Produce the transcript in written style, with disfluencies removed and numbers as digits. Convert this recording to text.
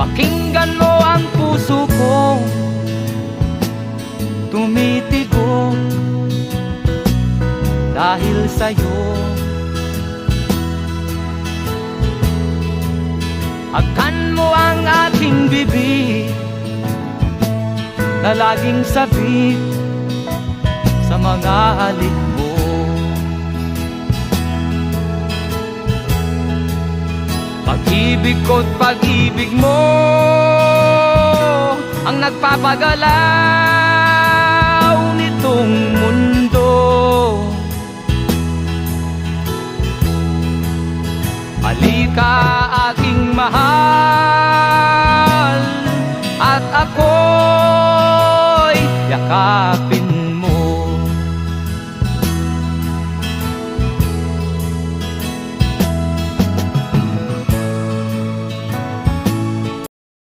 Pakinggan mo ang puso ko, tumitibok dahil sa'yo. Hagan mo ang aking bibig na laging sabik sa mga halik mo. Pag-ibig ko't pag-ibig mo ang nagpapagalaw nitong mundo. Halika aking mahal at ako'y yakap